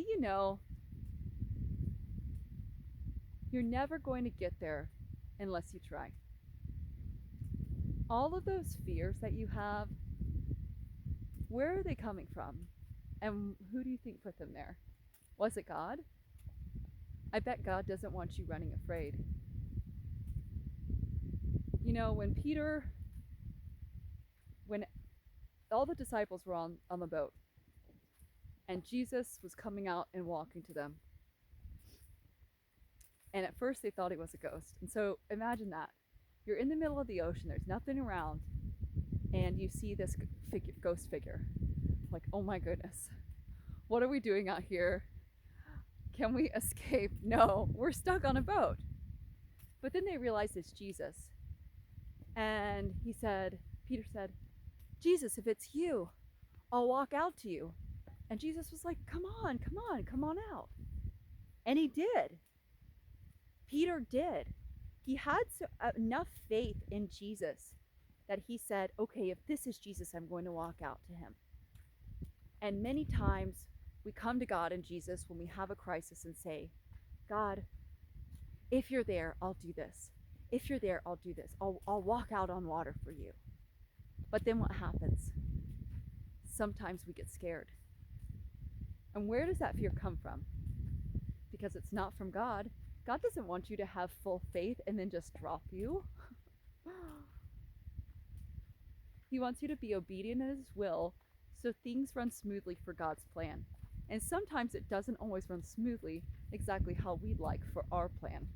Do you know you're never going to get there unless you try? All of those fears that you have, where are they coming from? And who do you think put them there? Was it God? I bet God doesn't want you running afraid. You know, when all the disciples were on the boat and Jesus was coming out and walking to them, and at first they thought he was a ghost. And so imagine that. You're in the middle of the ocean, there's nothing around, and you see this ghost figure. Like, oh my goodness, what are we doing out here? Can we escape? No, we're stuck on a boat. But then they realized it's Jesus. And Peter said, Jesus, if it's you, I'll walk out to you. And Jesus was like, come on, come on, come on out. And he did. Peter did. He had enough faith in Jesus that he said, okay, if this is Jesus, I'm going to walk out to him. And many times we come to God and Jesus when we have a crisis and say, God, if you're there, I'll do this. If you're there, I'll do this. I'll walk out on water for you. But then what happens? Sometimes we get scared. And where does that fear come from? Because it's not from God. God doesn't want you to have full faith and then just drop you. He wants you to be obedient in his will so things run smoothly for God's plan. And sometimes it doesn't always run smoothly exactly how we'd like for our plan.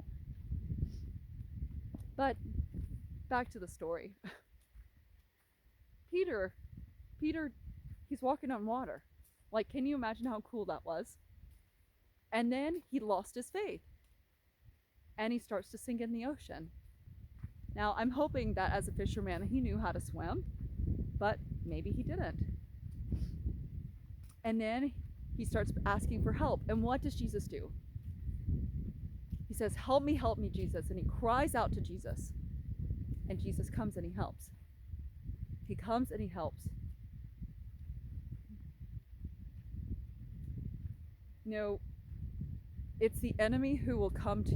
But back to the story. Peter, he's walking on water. Like, can you imagine how cool that was? And then he lost his faith. And he starts to sink in the ocean. Now, I'm hoping that as a fisherman, he knew how to swim, but maybe he didn't. And then he starts asking for help. And what does Jesus do? He says, help me, Jesus. And he cries out to Jesus. And Jesus comes and he helps. He comes and he helps. You know, it's the enemy who will come to